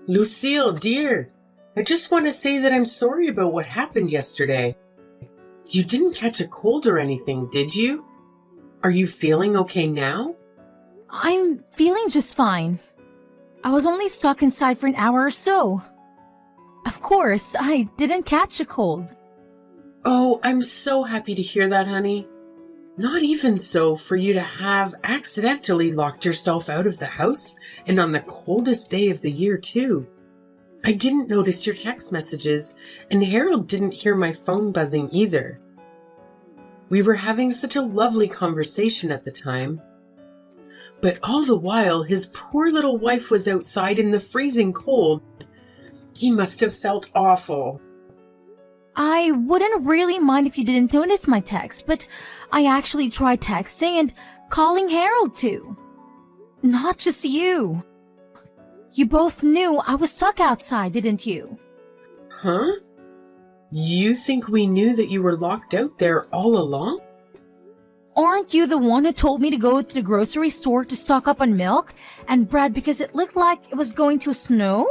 Lucille, dear, I just want to say that I'm sorry about what happened yesterday. You didn't catch a cold or anything, did you? Are you feeling okay now? I'm feeling just fine. I was only stuck inside for an hour or so. Of course, I didn't catch a cold. Oh, I'm so happy to hear that, honey. Not even so for you to have accidentally locked yourself out of the house, and on the coldest day of the year, too. I didn't notice your text messages, and Harold didn't hear my phone buzzing either. We were having such a lovely conversation at the time. But all the while, his poor little wife was outside in the freezing cold. He must have felt awful. I wouldn't really mind if you didn't notice my text, but I actually tried texting and calling Harold too. Not just you. You both knew I was stuck outside, didn't you? Huh? You think we knew that you were locked out there all along? Aren't you the one who told me to go to the grocery store to stock up on milk and bread because it looked like it was going to snow?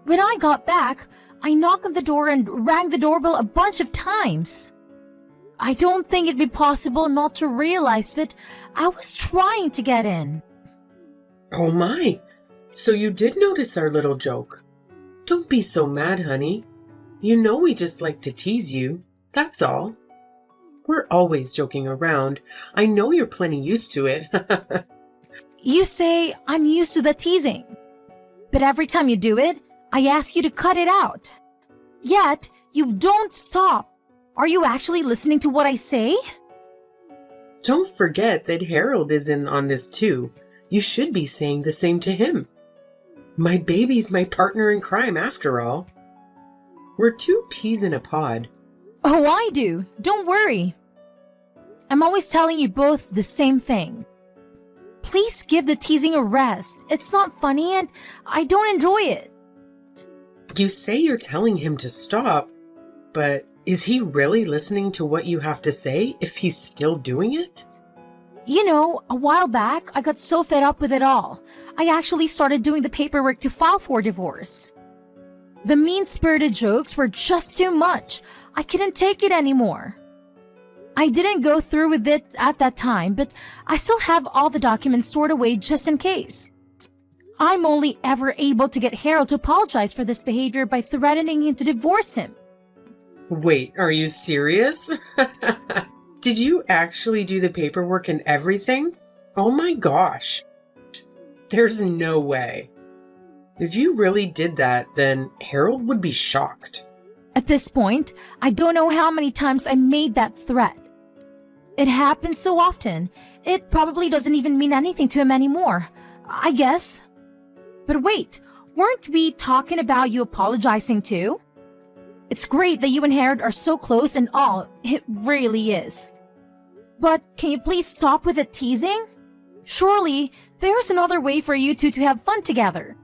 When I got back, I knocked on the door and rang the doorbell a bunch of times. I don't think it'd be possible not to realize that I was trying to get in. Oh my! So you did notice our little joke. Don't be so mad, honey. You know we just like to tease you. That's all. We're always joking around. I know you're plenty used to it. You say I'm used to the teasing, but every time you do it, I ask you to cut it out. Yet, you don't stop. Are you actually listening to what I say? Don't forget that Harold is in on this too. You should be saying the same to him. My baby's my partner in crime after all. We're two peas in a pod. Oh, I do. Don't worry. I'm always telling you both the same thing. Please give the teasing a rest. It's not funny and I don't enjoy it. You say you're telling him to stop, but is he really listening to what you have to say if he's still doing it? You know, a while back, I got so fed up with it all. I actually started doing the paperwork to file for divorce. The mean-spirited jokes were just too much. I couldn't take it anymore. I didn't go through with it at that time, but I still have all the documents stored away just in case. I'm only ever able to get Harold to apologize for this behavior by threatening him to divorce him. Wait, are you serious? Did you actually do the paperwork and everything? Oh my gosh. There's no way. If you really did that, then Harold would be shocked. At this point, I don't know how many times I made that threat. It happens so often, it probably doesn't even mean anything to him anymore, I guess. But wait, weren't we talking about you apologizing too? It's great that you and Harold are so close and all, it really is. But can you please stop with the teasing? Surely, there's another way for you two to have fun together.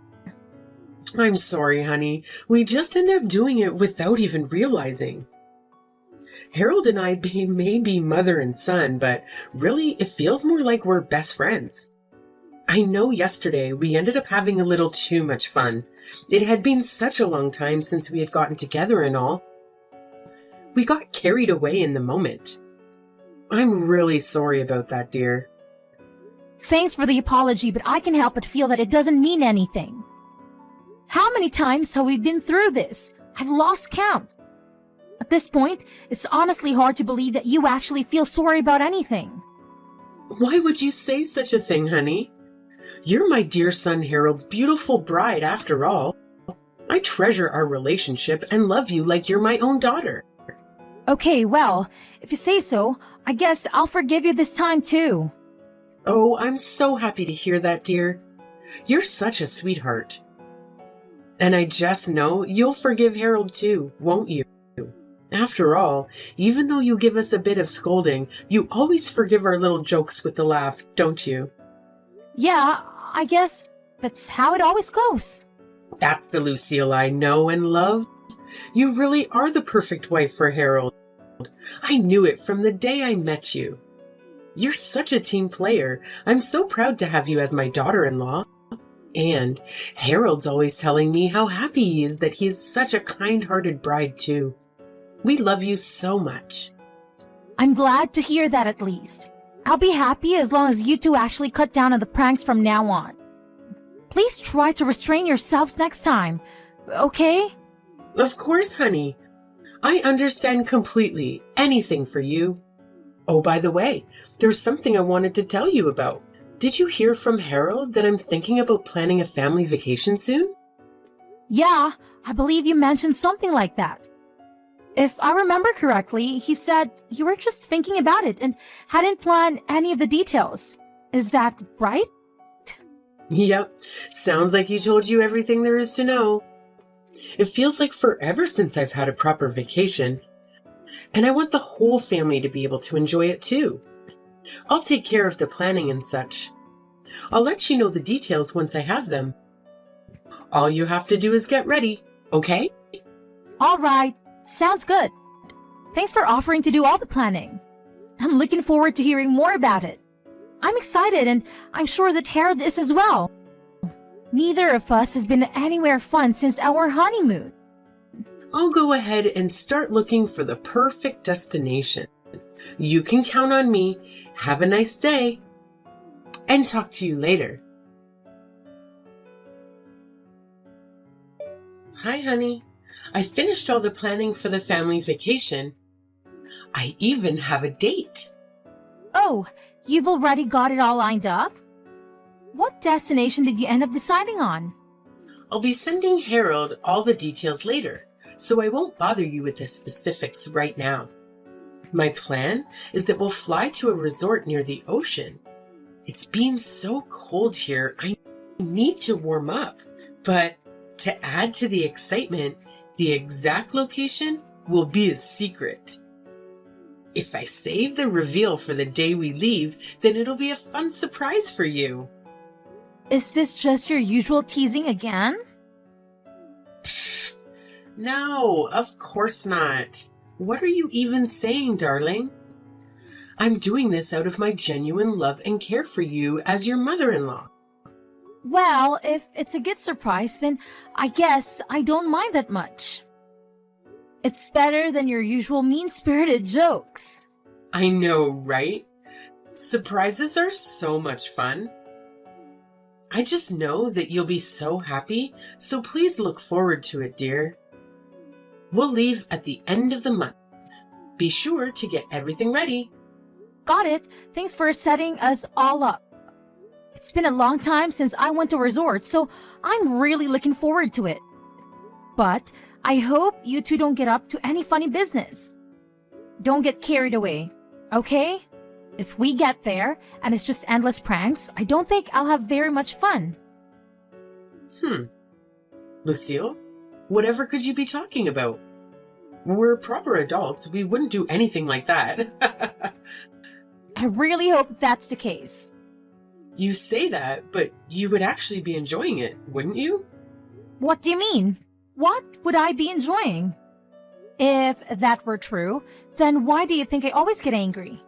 I'm sorry, honey. We just end up doing it without even realizing. Harold and I may be mother and son, but really it feels more like we're best friends. I know yesterday we ended up having a little too much fun. It had been such a long time since we had gotten together and all. We got carried away in the moment. I'm really sorry about that, dear. Thanks for the apology, but I can help but feel that it doesn't mean anything. How many times have we been through this? I've lost count. At this point, it's honestly hard to believe that you actually feel sorry about anything. Why would you say such a thing, honey? You're my dear son Harold's beautiful bride, after all. I treasure our relationship and love you like you're my own daughter. Okay, well, if you say so, I guess I'll forgive you this time too. Oh, I'm so happy to hear that, dear. You're such a sweetheart. And I just know you'll forgive Harold too, won't you? After all, even though you give us a bit of scolding, you always forgive our little jokes with a laugh, don't you? Yeah, I guess that's how it always goes. That's the Lucille I know and love. You really are the perfect wife for Harold. I knew it from the day I met you. You're such a team player. I'm so proud to have you as my daughter-in-law. And Harold's always telling me how happy he is that he is such a kind-hearted bride, too. We love you so much. I'm glad to hear that at least. I'll be happy as long as you two actually cut down on the pranks from now on. Please try to restrain yourselves next time, okay? Of course, honey. I understand completely. Anything for you. Oh, by the way, there's something I wanted to tell you about. Did you hear from Harold that I'm thinking about planning a family vacation soon? Yeah, I believe you mentioned something like that. If I remember correctly, he said you were just thinking about it and hadn't planned any of the details. Is that right? Yep. Sounds like he told you everything there is to know. It feels like forever since I've had a proper vacation. And I want the whole family to be able to enjoy it too. I'll take care of the planning and such. I'll let you know the details once I have them. All you have to do is get ready, okay? All right, sounds good. Thanks for offering to do all the planning. I'm looking forward to hearing more about it. I'm excited, and I'm sure that Harold is as well. Neither of us has been anywhere fun since our honeymoon. I'll go ahead and start looking for the perfect destination. You can count on me. Have a nice day. And talk to you later. Hi, honey. I finished all the planning for the family vacation. I even have a date. Oh, you've already got it all lined up? What destination did you end up deciding on? I'll be sending Harold all the details later, so I won't bother you with the specifics right now. My plan is that we'll fly to a resort near the ocean. It's been so cold here, I need to warm up. But to add to the excitement, the exact location will be a secret. If I save the reveal for the day we leave, then it'll be a fun surprise for you. Is this just your usual teasing again? No, of course not. What are you even saying, darling? I'm doing this out of my genuine love and care for you as your mother-in-law. Well, if it's a good surprise, then I guess I don't mind that much. It's better than your usual mean-spirited jokes. I know, right? Surprises are so much fun. I just know that you'll be so happy, so please look forward to it, dear. We'll leave at the end of the month. Be sure to get everything ready. Got it. Thanks for setting us all up. It's been a long time since I went to a resort, so I'm really looking forward to it. But I hope you two don't get up to any funny business. Don't get carried away, okay? If we get there and it's just endless pranks, I don't think I'll have very much fun. Lucille, whatever could you be talking about? We're proper adults. We wouldn't do anything like that. I really hope that's the case. You say that, but you would actually be enjoying it, wouldn't you? What do you mean? What would I be enjoying? If that were true, then why do you think I always get angry?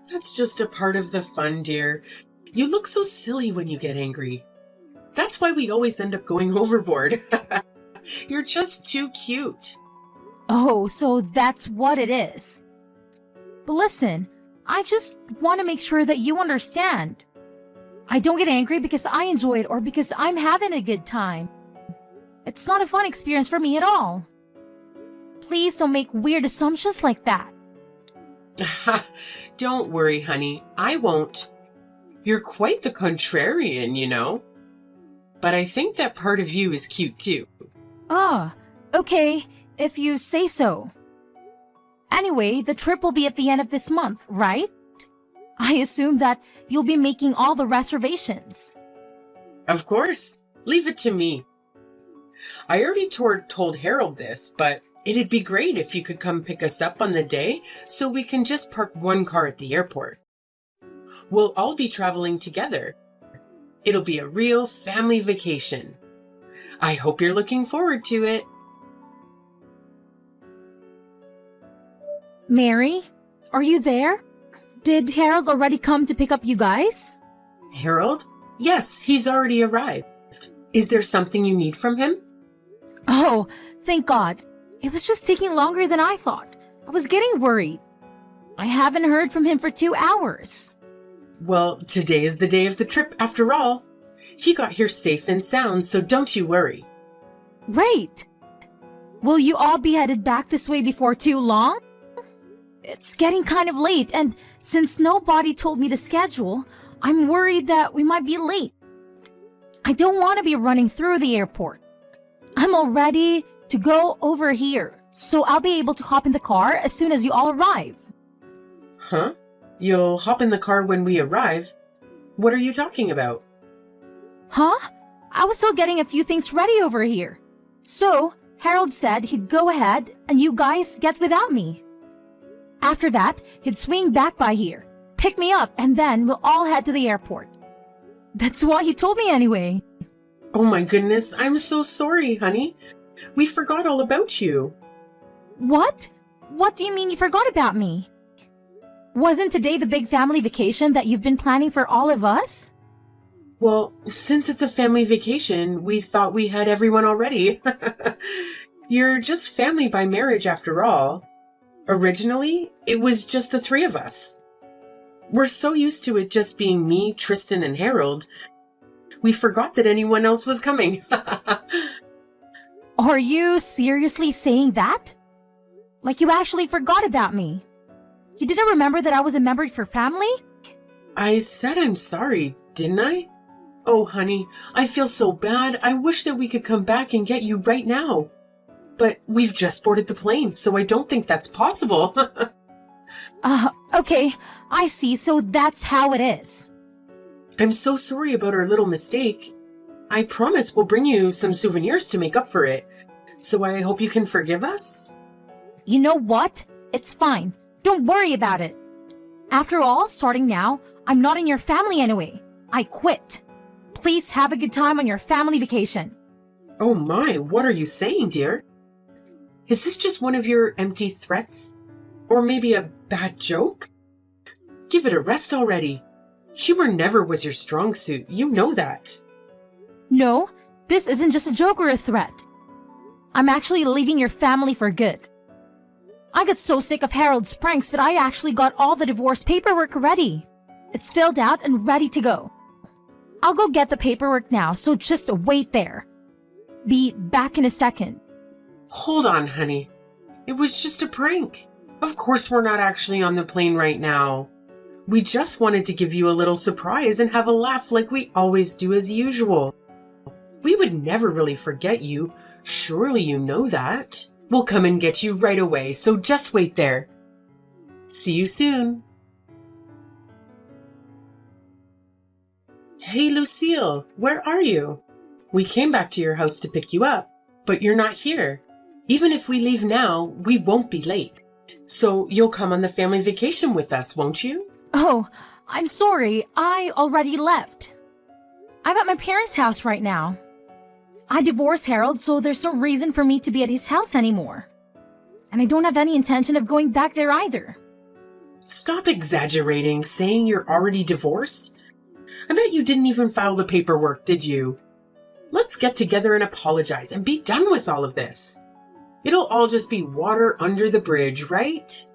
That's just a part of the fun, dear. You look so silly when you get angry. That's why we always end up going overboard. You're just too cute. Oh, so that's what it is. But listen, I just want to make sure that you understand. I don't get angry because I enjoy it or because I'm having a good time. It's not a fun experience for me at all. Please don't make weird assumptions like that. Don't worry, honey. I won't. You're quite the contrarian, you know. But I think that part of you is cute too. Ah, okay, if you say so. Anyway, the trip will be at the end of this month, right? I assume that you'll be making all the reservations. Of course. Leave it to me. I already told Harold this, but it'd be great if you could come pick us up on the day so we can just park one car at the airport. We'll all be traveling together. It'll be a real family vacation. I hope you're looking forward to it. Mary, are you there? Did Harold already come to pick up you guys? Harold? Yes, he's already arrived. Is there something you need from him? Oh, thank God. It was just taking longer than I thought. I was getting worried. I haven't heard from him for 2 hours. Well, today is the day of the trip after all. He got here safe and sound, so don't you worry. Right. Will you all be headed back this way before too long? It's getting kind of late, and since nobody told me the schedule, I'm worried that we might be late. I don't want to be running through the airport. I'm all ready to go over here, so I'll be able to hop in the car as soon as you all arrive. Huh? You'll hop in the car when we arrive? What are you talking about? Huh? I was still getting a few things ready over here. So, Harold said he'd go ahead and you guys get without me. After that, he'd swing back by here, pick me up, and then we'll all head to the airport. That's what he told me anyway. Oh my goodness, I'm so sorry, honey. We forgot all about you. What? What do you mean you forgot about me? Wasn't today the big family vacation that you've been planning for all of us? Well, since it's a family vacation, we thought we had everyone already. You're just family by marriage after all. Originally, it was just the three of us. We're so used to it just being me, Tristan, and Harold. We forgot that anyone else was coming. Are you seriously saying that? Like you actually forgot about me? You didn't remember that I was a member of your family? I said I'm sorry, didn't I? Oh, honey, I feel so bad. I wish that we could come back and get you right now. But we've just boarded the plane, so I don't think that's possible. Okay, I see, so that's how it is. I'm so sorry about our little mistake. I promise we'll bring you some souvenirs to make up for it. So I hope you can forgive us? You know what? It's fine. Don't worry about it. After all, starting now, I'm not in your family anyway. I quit. Please have a good time on your family vacation. Oh my, what are you saying, dear? Is this just one of your empty threats? Or maybe a bad joke? Give it a rest already. Humor never was your strong suit, you know that. No, this isn't just a joke or a threat. I'm actually leaving your family for good. I got so sick of Harold's pranks that I actually got all the divorce paperwork ready. It's filled out and ready to go. I'll go get the paperwork now, so just wait there. Be back in a second. Hold on, honey. It was just a prank. Of course we're not actually on the plane right now. We just wanted to give you a little surprise and have a laugh like we always do as usual. We would never really forget you. Surely you know that. We'll come and get you right away, so just wait there. See you soon. Hey, Lucille, where are you? We came back to your house to pick you up, but you're not here. Even if we leave now, we won't be late. So you'll come on the family vacation with us, won't you? Oh, I'm sorry. I already left. I'm at my parents' house right now. I divorced Harold, so there's no reason for me to be at his house anymore. And I don't have any intention of going back there either. Stop exaggerating, saying you're already divorced. I bet you didn't even file the paperwork, did you? Let's get together and apologize and be done with all of this. It'll all just be water under the bridge, right?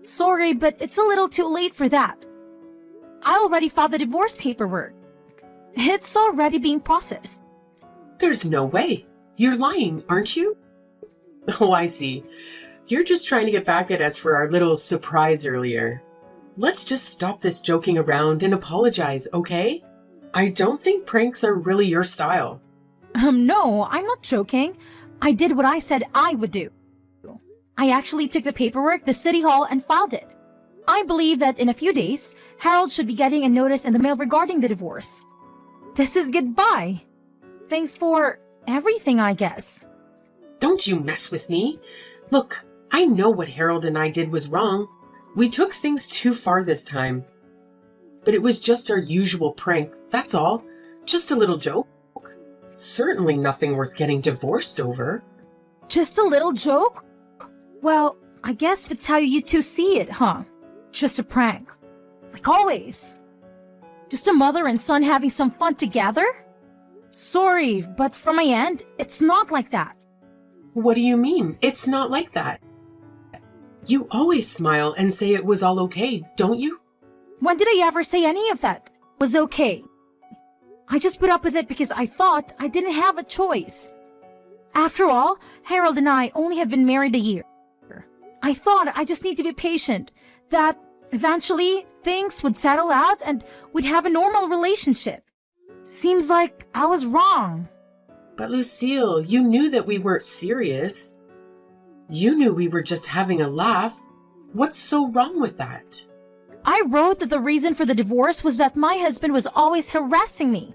Sorry, but it's a little too late for that. I already filed the divorce paperwork. It's already being processed. There's no way. You're lying, aren't you? Oh, I see. You're just trying to get back at us for our little surprise earlier. Let's just stop this joking around and apologize, okay? I don't think pranks are really your style. No, I'm not joking. I did what I said I would do. I actually took the paperwork to City Hall and filed it. I believe that in a few days, Harold should be getting a notice in the mail regarding the divorce. This is goodbye. Thanks for everything, I guess. Don't you mess with me. Look, I know what Harold and I did was wrong. We took things too far this time. But it was just our usual prank, that's all. Just a little joke. Certainly nothing worth getting divorced over. Just a little joke? Well, I guess that's how you two see it, huh? Just a prank. Like always. Just a mother and son having some fun together? Sorry, but from my end, it's not like that. What do you mean? It's not like that. You always smile and say it was all okay, don't you? When did I ever say any of that was okay? I just put up with it because I thought I didn't have a choice. After all, Harold and I only have been married a year. I thought I just need to be patient, that eventually things would settle out and we'd have a normal relationship. Seems like I was wrong. But Lucille, you knew that we weren't serious. You knew we were just having a laugh. What's so wrong with that? I wrote that the reason for the divorce was that my husband was always harassing me.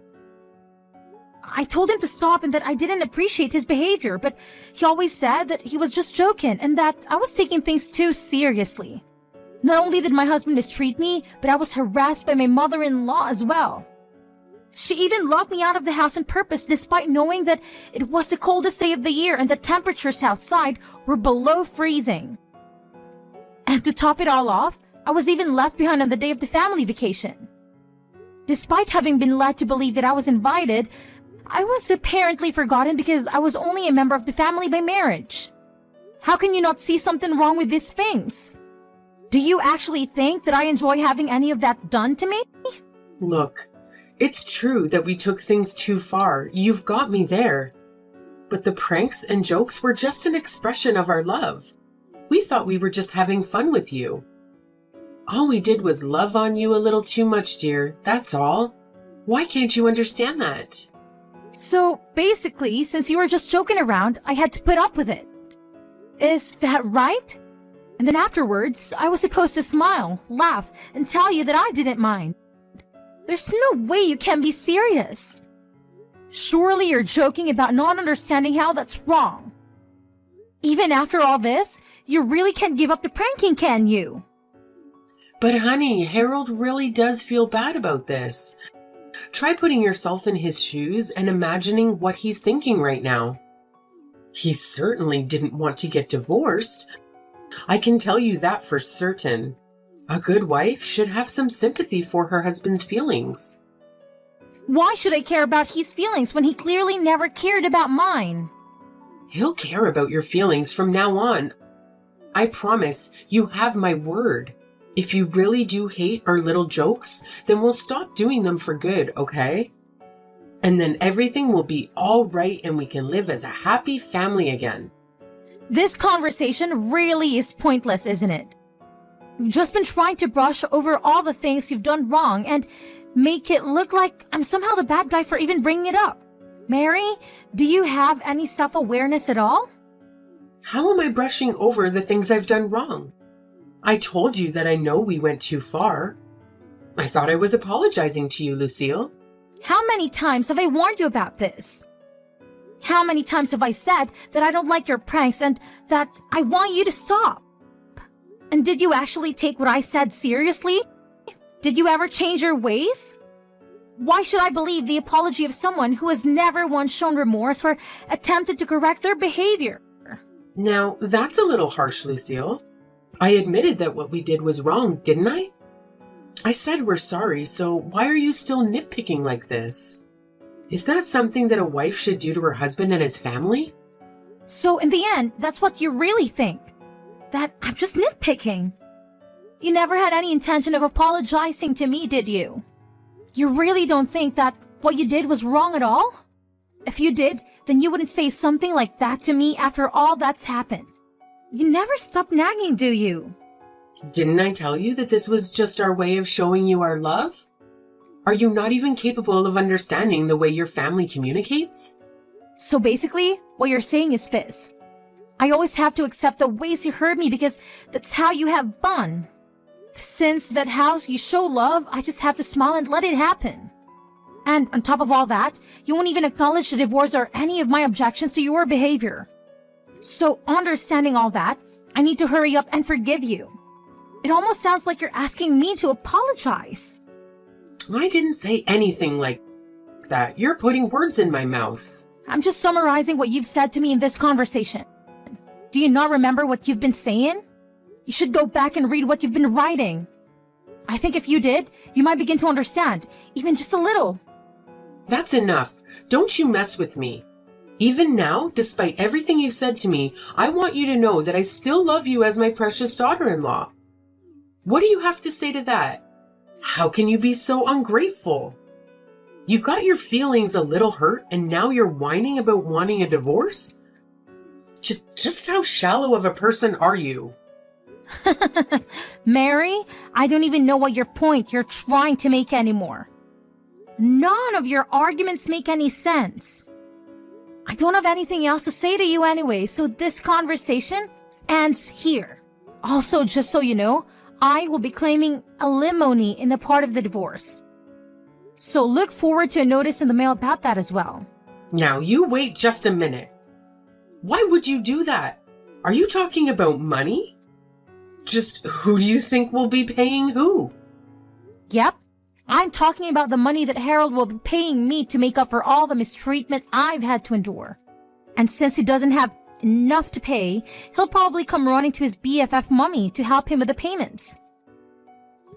I told him to stop and that I didn't appreciate his behavior, but he always said that he was just joking and that I was taking things too seriously. Not only did my husband mistreat me, but I was harassed by my mother-in-law as well. She even locked me out of the house on purpose despite knowing that it was the coldest day of the year and the temperatures outside were below freezing. And to top it all off, I was even left behind on the day of the family vacation. Despite having been led to believe that I was invited, I was apparently forgotten because I was only a member of the family by marriage. How can you not see something wrong with these things? Do you actually think that I enjoy having any of that done to me? Look, it's true that we took things too far. You've got me there. But the pranks and jokes were just an expression of our love. We thought we were just having fun with you. All we did was love on you a little too much, dear. That's all. Why can't you understand that? So basically, since you were just joking around, I had to put up with it. Is that right? And then afterwards, I was supposed to smile, laugh, and tell you that I didn't mind. There's no way you can be serious. Surely you're joking about not understanding how that's wrong. Even after all this, you really can't give up the pranking, can you? But honey, Harold really does feel bad about this. Try putting yourself in his shoes and imagining what he's thinking right now. He certainly didn't want to get divorced. I can tell you that for certain. A good wife should have some sympathy for her husband's feelings. Why should I care about his feelings when he clearly never cared about mine? He'll care about your feelings from now on. I promise, you have my word. If you really do hate our little jokes, then we'll stop doing them for good, okay? And then everything will be all right and we can live as a happy family again. This conversation really is pointless, isn't it? You've just been trying to brush over all the things you've done wrong and make it look like I'm somehow the bad guy for even bringing it up. Mary, do you have any self-awareness at all? How am I brushing over the things I've done wrong? I told you that I know we went too far. I thought I was apologizing to you, Lucille. How many times have I warned you about this? How many times have I said that I don't like your pranks and that I want you to stop? And did you actually take what I said seriously? Did you ever change your ways? Why should I believe the apology of someone who has never once shown remorse or attempted to correct their behavior? Now, that's a little harsh, Lucille. I admitted that what we did was wrong, didn't I? I said we're sorry, so why are you still nitpicking like this? Is that something that a wife should do to her husband and his family? So in the end, that's what you really think? That I'm just nitpicking? You never had any intention of apologizing to me, did you? You really don't think that what you did was wrong at all? If you did, then you wouldn't say something like that to me after all that's happened. You never stop nagging, do you? Didn't I tell you that this was just our way of showing you our love? Are you not even capable of understanding the way your family communicates? So basically, what you're saying is Fizz. I always have to accept the ways you hurt me because that's how you have fun. Since that how you show love, I just have to smile and let it happen. And on top of all that, you won't even acknowledge the divorce or any of my objections to your behavior. So understanding all that, I need to hurry up and forgive you. It almost sounds like you're asking me to apologize. I didn't say anything like that. You're putting words in my mouth. I'm just summarizing what you've said to me in this conversation. Do you not remember what you've been saying? You should go back and read what you've been writing. I think if you did, you might begin to understand, even just a little. That's enough. Don't you mess with me. Even now, despite everything you've said to me, I want you to know that I still love you as my precious daughter-in-law. What do you have to say to that? How can you be so ungrateful? You got your feelings a little hurt and now you're whining about wanting a divorce? Just how shallow of a person are you? Mary, I don't even know what your point you're trying to make anymore. None of your arguments make any sense. I don't have anything else to say to you anyway, so this conversation ends here. Also, just so you know, I will be claiming alimony in the part of the divorce. So look forward to a notice in the mail about that as well. Now, you wait just a minute. Why would you do that? Are you talking about money? Just who do you think will be paying who? Yep. I'm talking about the money that Harold will be paying me to make up for all the mistreatment I've had to endure. And since he doesn't have enough to pay, he'll probably come running to his BFF Mummy to help him with the payments.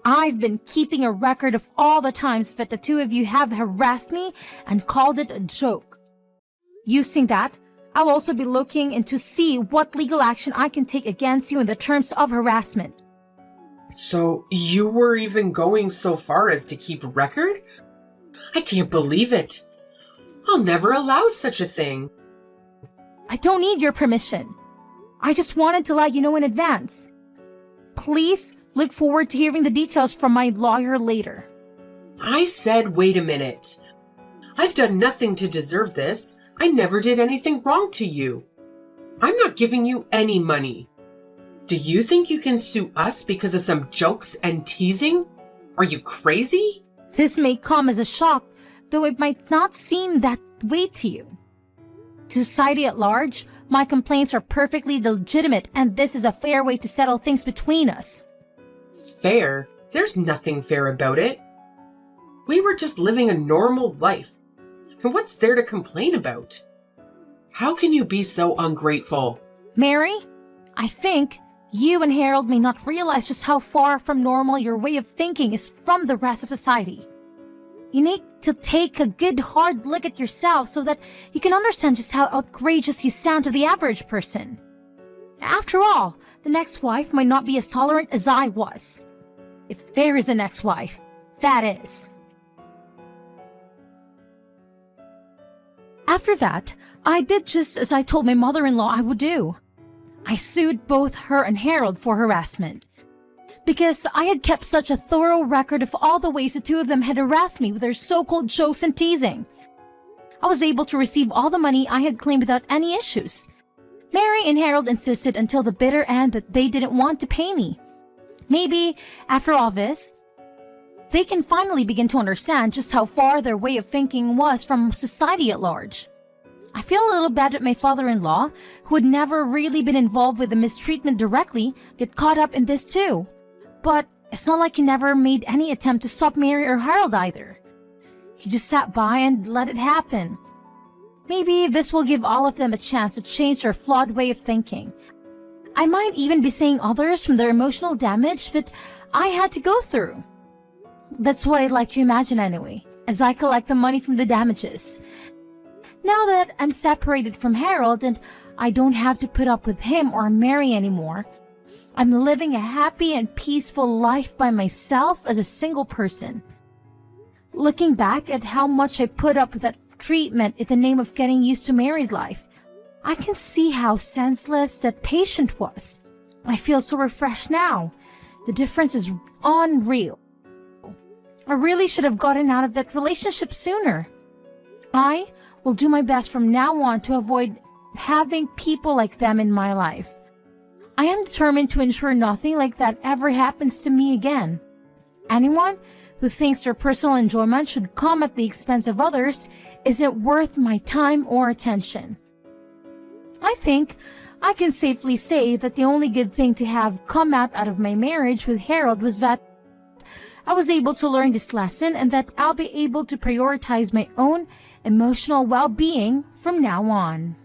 I've been keeping a record of all the times that the two of you have harassed me and called it a joke. Using that, I'll also be looking into see what legal action I can take against you in the terms of harassment. So you were even going so far as to keep a record? I can't believe it. I'll never allow such a thing. I don't need your permission. I just wanted to let you know in advance. Please look forward to hearing the details from my lawyer later. I said, wait a minute. I've done nothing to deserve this. I never did anything wrong to you. I'm not giving you any money. Do you think you can sue us because of some jokes and teasing? Are you crazy? This may come as a shock, though it might not seem that way to you. To society at large, my complaints are perfectly legitimate, and this is a fair way to settle things between us. Fair? There's nothing fair about it. We were just living a normal life. And what's there to complain about? How can you be so ungrateful? Mary, I think you and Harold may not realize just how far from normal your way of thinking is from the rest of society. You need to take a good hard look at yourself so that you can understand just how outrageous you sound to the average person. After all, the next wife might not be as tolerant as I was. If there is a next wife, that is. After that, I did just as I told my mother-in-law I would do. I sued both her and Harold for harassment. Because I had kept such a thorough record of all the ways the two of them had harassed me with their so-called jokes and teasing. I was able to receive all the money I had claimed without any issues. Mary and Harold insisted until the bitter end that they didn't want to pay me. Maybe, after all this, they can finally begin to understand just how far their way of thinking was from society at large. I feel a little bad that my father-in-law, who had never really been involved with the mistreatment directly, get caught up in this too. But it's not like he never made any attempt to stop Mary or Harold either. He just sat by and let it happen. Maybe this will give all of them a chance to change their flawed way of thinking. I might even be saving others from their emotional damage that I had to go through. That's what I'd like to imagine anyway, as I collect the money from the damages. Now that I'm separated from Harold and I don't have to put up with him or Mary anymore, I'm living a happy and peaceful life by myself as a single person. Looking back at how much I put up with that treatment in the name of getting used to married life, I can see how senseless that patient was. I feel so refreshed now. The difference is unreal. I really should have gotten out of that relationship sooner. I will do my best from now on to avoid having people like them in my life. I am determined to ensure nothing like that ever happens to me again. Anyone who thinks their personal enjoyment should come at the expense of others isn't worth my time or attention. I think I can safely say that the only good thing to have come out of my marriage with Harold was that I was able to learn this lesson and that I'll be able to prioritize my own emotional well-being from now on.